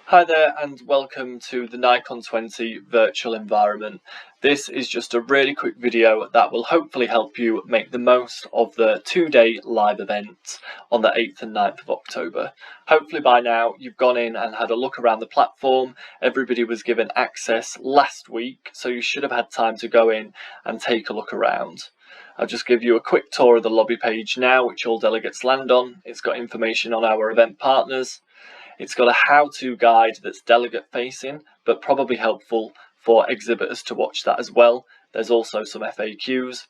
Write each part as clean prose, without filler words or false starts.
Hi there and welcome to the NICON20 virtual environment. This is just a really quick video that will hopefully help you make the most of the two-day live event on the 8th and 9th of October. Hopefully by now you've gone in and had a look around the platform. Everybody was given access last week, so you should have had time to go in and take a look around. I'll just give you a quick tour of the lobby page now, which all delegates land on. It's got information on our event partners. It's got a how-to guide that's delegate facing, but probably helpful for exhibitors to watch that as well. There's also some FAQs,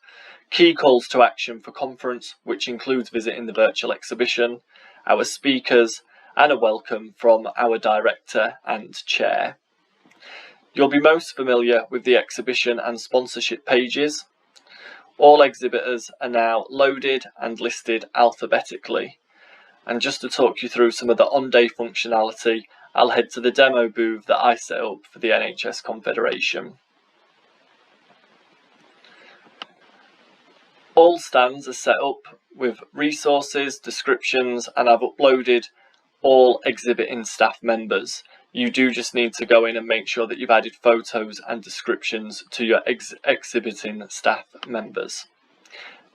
key calls to action for conference, which includes visiting the virtual exhibition, our speakers, and a welcome from our director and chair. You'll be most familiar with the exhibition and sponsorship pages. All exhibitors are now loaded and listed alphabetically. And just to talk you through some of the on-day functionality, I'll head to the demo booth that I set up for the NHS Confederation. All stands are set up with resources, descriptions, and I've uploaded all exhibiting staff members. You do just need to go in and make sure that you've added photos and descriptions to your exhibiting staff members.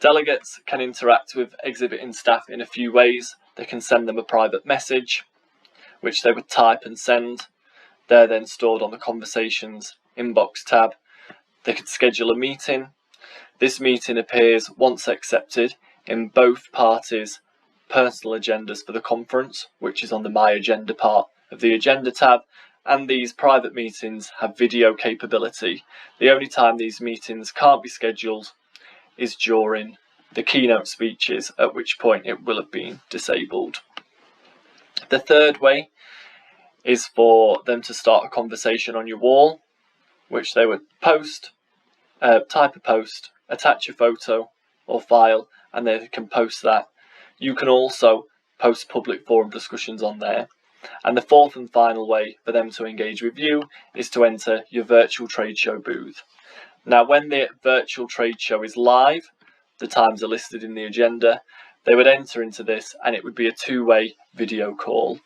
Delegates can interact with exhibiting staff in a few ways. They can send them a private message, which they would type and send. They're then stored on the Conversations inbox tab. They could schedule a meeting. This meeting appears, once accepted, in both parties' personal agendas for the conference, which is on the My Agenda part of the Agenda tab, and these private meetings have video capability. The only time these meetings can't be scheduled is during the keynote speeches, at which point it will have been disabled. The third way is for them to start a conversation on your wall, which they would post, type a post, attach a photo or file, and they can post that. You can also post public forum discussions on there. And the fourth and final way for them to engage with you is to enter your virtual trade show booth. Now, when the virtual trade show is live, the times are listed in the agenda, they would enter into this and it would be a two-way video call.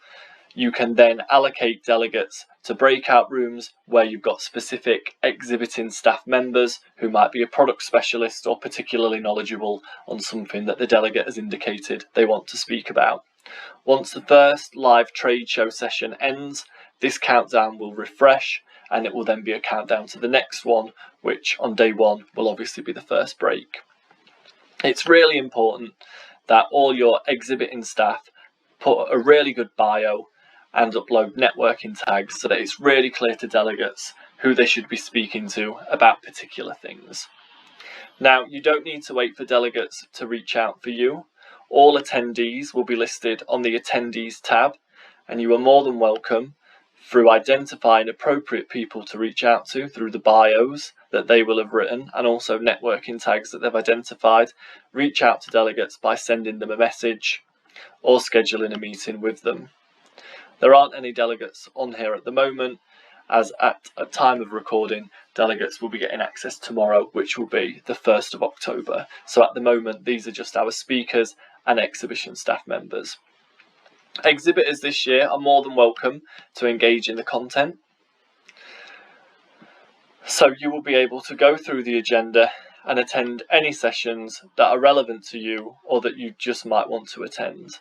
You can then allocate delegates to breakout rooms where you've got specific exhibiting staff members who might be a product specialist or particularly knowledgeable on something that the delegate has indicated they want to speak about. Once the first live trade show session ends, this countdown will refresh and it will then be a countdown to the next one, which on day one will obviously be the first break. It's really important that all your exhibiting staff put a really good bio and upload networking tags so that it's really clear to delegates who they should be speaking to about particular things. Now, you don't need to wait for delegates to reach out for you. All attendees will be listed on the Attendees tab, and you are more than welcome, through identifying appropriate people to reach out to through the bios that they will have written and also networking tags that they've identified, reach out to delegates by sending them a message or scheduling a meeting with them. There aren't any delegates on here at the moment, as at a time of recording, delegates will be getting access tomorrow, which will be the 1st of October. So at the moment, these are just our speakers and exhibition staff members. Exhibitors this year are more than welcome to engage in the content. So you will be able to go through the agenda and attend any sessions that are relevant to you or that you just might want to attend.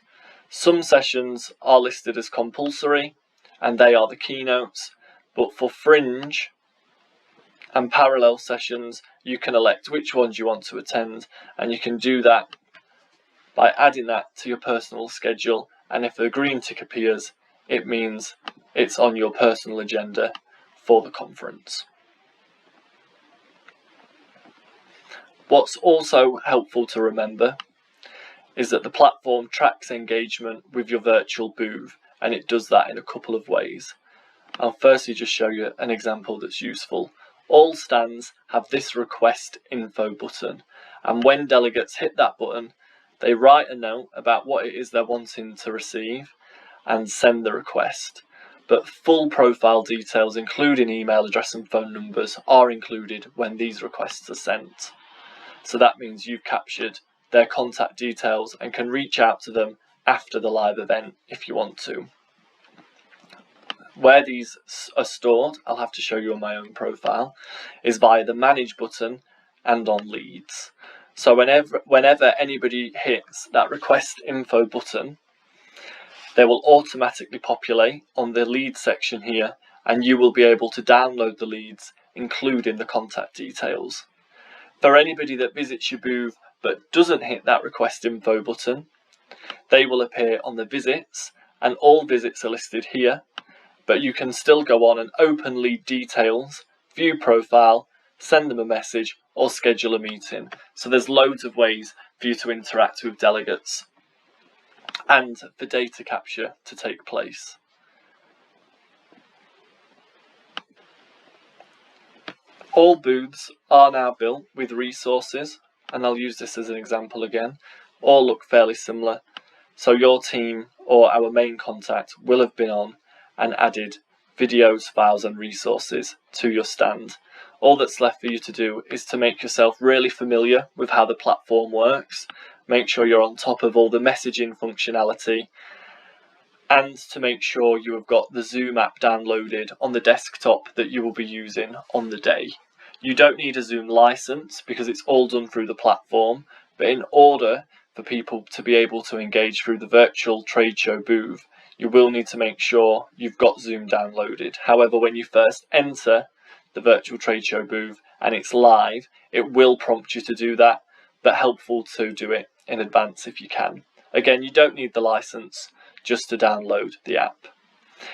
Some sessions are listed as compulsory and they are the keynotes, but for fringe and parallel sessions you can elect which ones you want to attend, and you can do that by adding that to your personal schedule, and if a green tick appears it means it's on your personal agenda for the conference. What's also helpful to remember is that the platform tracks engagement with your virtual booth, and it does that in a couple of ways. I'll firstly just show you an example that's useful. All stands have this request info button, and when delegates hit that button, they write a note about what it is they're wanting to receive and send the request. But full profile details, including email address and phone numbers, are included when these requests are sent. So that means you've captured their contact details and can reach out to them after the live event if you want to. Where these are stored, I'll have to show you on my own profile, is via the Manage button and on Leads. So whenever anybody hits that Request Info button, they will automatically populate on the lead section here, and you will be able to download the leads, including the contact details. For anybody that visits your booth but doesn't hit that Request Info button, they will appear on the visits, and all visits are listed here, but you can still go on and open lead details, view profile, send them a message, or schedule a meeting. So there's loads of ways for you to interact with delegates and for data capture to take place. All booths are now built with resources, and I'll use this as an example again. All look fairly similar. So your team or our main contact will have been on and added videos, files and resources to your stand. All that's left for you to do is to make yourself really familiar with how the platform works, make sure you're on top of all the messaging functionality, and to make sure you have got the Zoom app downloaded on the desktop that you will be using on the day. You don't need a Zoom license because it's all done through the platform, but in order for people to be able to engage through the virtual trade show booth, you will need to make sure you've got Zoom downloaded. However, when you first enter the virtual trade show booth and it's live, it will prompt you to do that, but helpful to do it in advance if you can. Again, you don't need the license, just to download the app.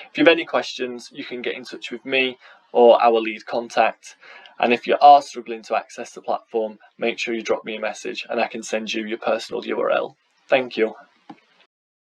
If you have any questions, you can get in touch with me or our lead contact. And if you are struggling to access the platform, make sure you drop me a message and I can send you your personal URL. Thank you.